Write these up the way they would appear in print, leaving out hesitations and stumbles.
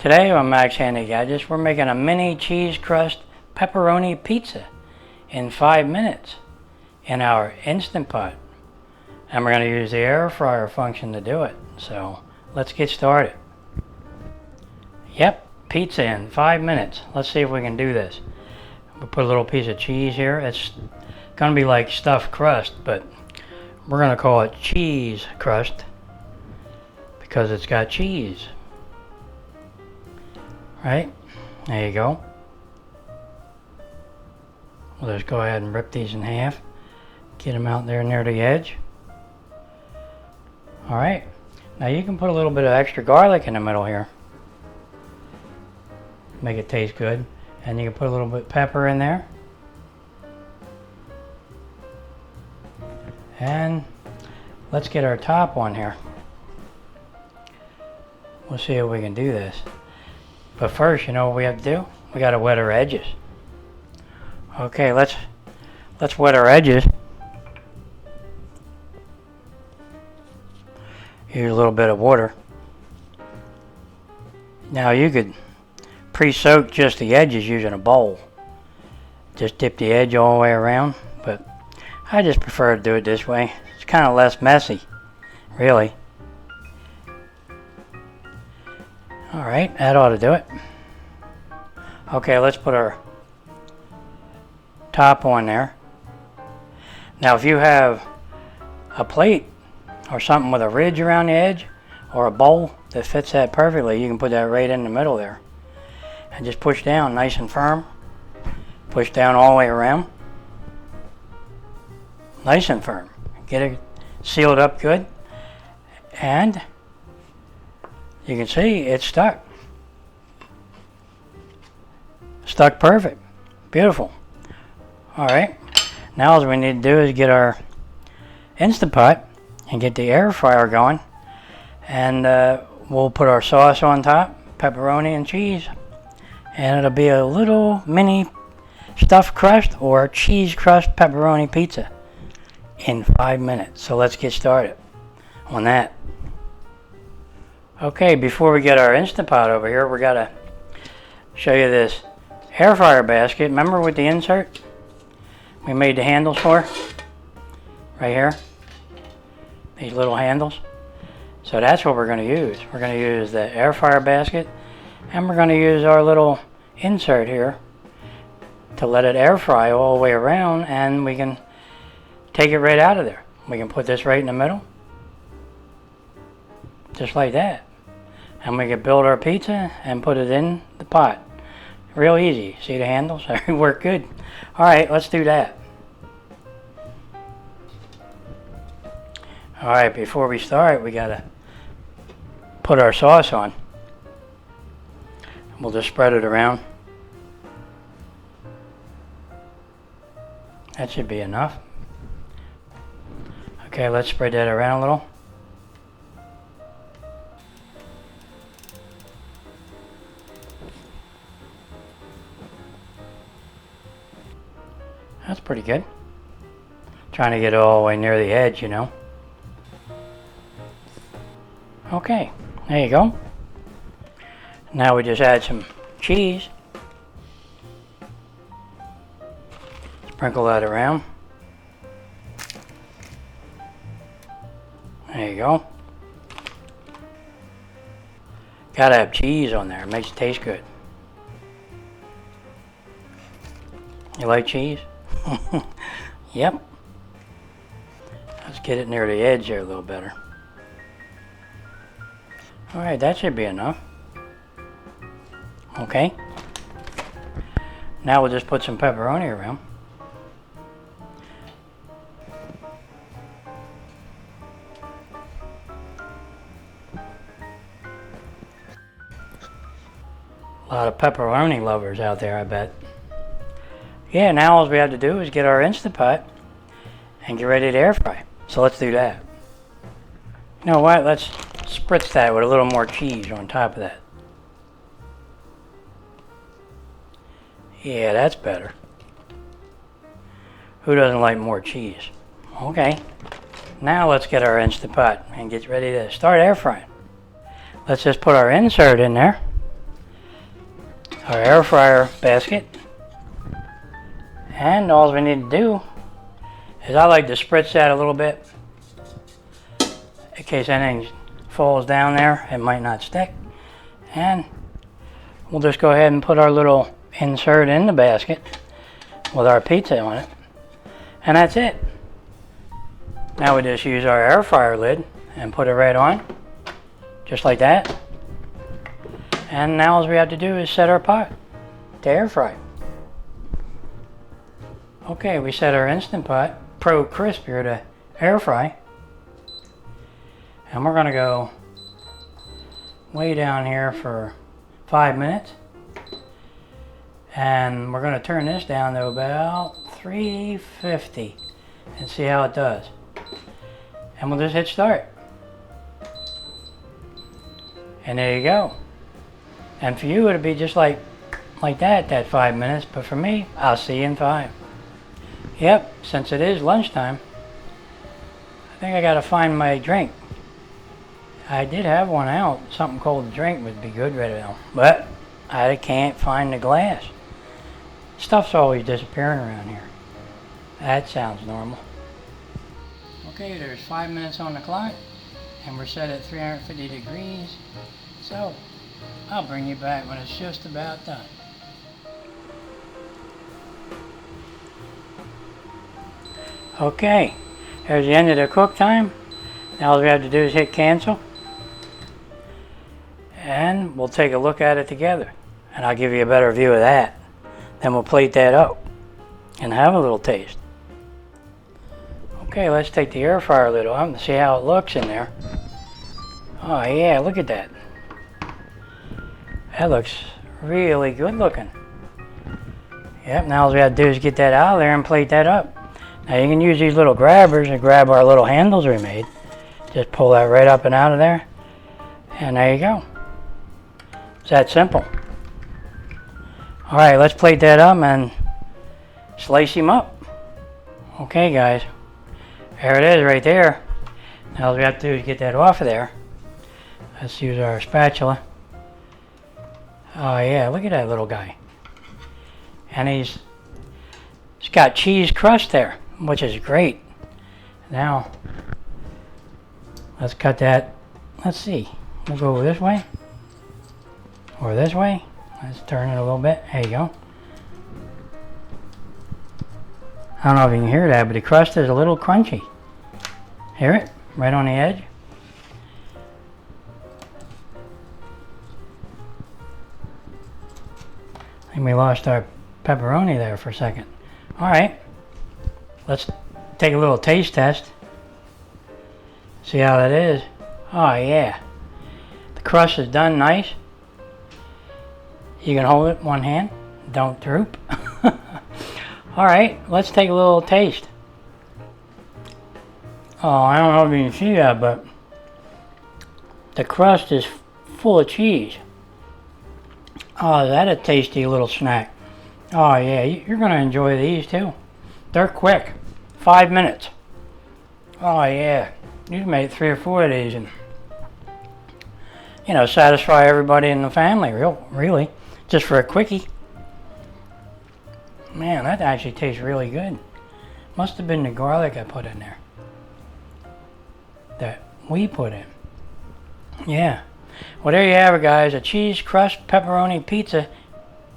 Today on Max Handy Gadgets, we're making a mini cheese crust pepperoni pizza in 5 minutes in our Instant Pot. And we're going to use the air fryer function to do it. So let's get started. Yep, pizza in 5 minutes. Let's see if we can do this. We'll put a little piece of cheese here. It's going to be like stuffed crust, but we're going to call it cheese crust because it's got cheese. Right, there you go. We'll just go ahead and rip these in half. Get them out there near the edge. Alright, now you can put a little bit of extra garlic in the middle here. Make it taste good. And you can put a little bit of pepper in there. And let's get our top on here. We'll see if we can do this. But first, you know what we have to do? We got to wet our edges. Okay, let's wet our edges. Use a little bit of water. Now you could pre-soak just the edges using a bowl. Just dip the edge all the way around, but I just prefer to do it this way. It's kind of less messy, really. Alright, that ought to do it. Okay, let's put our top on there. Now if you have a plate or something with a ridge around the edge or a bowl that fits that perfectly, you can put that right in the middle there. And just push down nice and firm. Push down all the way around. Nice and firm. Get it sealed up good. And you can see it's stuck. Stuck perfect. Beautiful. Alright. Now all we need to do is get our Instant Pot and get the air fryer going. And we'll put our sauce on top. Pepperoni and cheese. And it'll be a little mini stuffed crust or cheese crust pepperoni pizza in 5 minutes. So let's get started on that. Okay, before we get our Instant Pot over here, we gotta show you this air fryer basket. Remember with the insert we made the handles for? Right here. These little handles. So that's what we're gonna use. We're gonna use the air fryer basket, and we're gonna use our little insert here to let it air fry all the way around, and we can take it right out of there. We can put this right in the middle. Just like that. And we can build our pizza and put it in the pot. Real easy. See the handles? They work good. Alright, let's do that. Alright, before we start, we gotta put our sauce on. We'll just spread it around. That should be enough. Okay, let's spread that around a little. That's pretty good. Trying to get it all the way near the edge, you know. Okay, there you go. Now we just add some cheese. Sprinkle that around. There you go. Gotta have cheese on there. It makes it taste good. You like cheese? Yep. Let's get it near the edge there a little better. Alright, that should be enough. Okay. Now we'll just put some pepperoni around. A lot of pepperoni lovers out there, I bet. Yeah, now all we have to do is get our Instant Pot and get ready to air fry. So let's do that. You know what? Let's spritz that with a little more cheese on top of that. Yeah, that's better. Who doesn't like more cheese? Okay. Now let's get our Instant Pot and get ready to start air frying. Let's just put our insert in there. our air fryer basket. And all we need to do is I like to spritz that a little bit in case anything falls down there, it might not stick. And we'll just go ahead and put our little insert in the basket with our pizza on it. And that's it. Now we just use our air fryer lid and put it right on, just like that. And now all we have to do is set our pot to air fry. Okay, we set our Instant Pot Pro Crisp here to air fry. And we're gonna go way down here for 5 minutes. And we're gonna turn this down to about 350 and see how it does. And we'll just hit start. And there you go. And for you it'll be just like that 5 minutes, but for me, I'll see you in 5. Yep, since it is lunchtime, I think I gotta find my drink. I did have one out. Something cold to drink would be good right now, but I can't find the glass. Stuff's always disappearing around here. That sounds normal. Okay, there's 5 minutes on the clock, and we're set at 350 degrees. So, I'll bring you back when it's just about done. Okay, there's the end of the cook time. Now all we have to do is hit cancel. And we'll take a look at it together. And I'll give you a better view of that. Then we'll plate that up and have a little taste. Okay, let's take the air fryer lid off and see how it looks in there. Oh yeah, look at that. That looks really good looking. Yep, now all we have to do is get that out of there and plate that up. Now you can use these little grabbers and grab our little handles we made. Just pull that right up and out of there. And there you go. It's that simple. Alright, let's plate that up and slice him up. Okay guys, there it is right there. Now all we have to do is get that off of there. Let's use our spatula. Oh yeah, look at that little guy. And he's got cheese crust there, which is great. Now, let's cut that. Let's see. We'll go this way. Or this way. Let's turn it a little bit. There you go. I don't know if you can hear that, but the crust is a little crunchy. Hear it? Right on the edge. I think we lost our pepperoni there for a second. Alright. Let's take a little taste test. See how that is. Oh yeah. The crust is done nice. You can hold it in one hand. Don't droop. Alright, let's take a little taste. Oh, I don't know if you can see that, but the crust is full of cheese. Oh, is that a tasty little snack? Oh yeah, you're going to enjoy these too. They're quick. 5 minutes. Oh yeah. You've made 3 or 4 of these and, you know, satisfy everybody in the family, really. Just for a quickie. Man, that actually tastes really good. Must have been the garlic I put in there. That we put in. Yeah. Well, there you have it, guys. A cheese-crust pepperoni pizza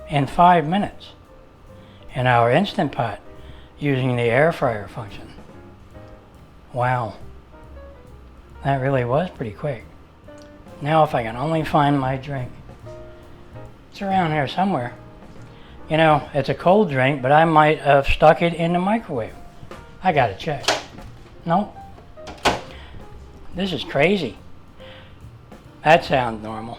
in 5 minutes. In our Instant Pot, using the air fryer function. Wow. That really was pretty quick. Now if I can only find my drink. It's around here somewhere. You know, it's a cold drink, but I might have stuck it in the microwave. I gotta check. Nope. This is crazy. That sounds normal.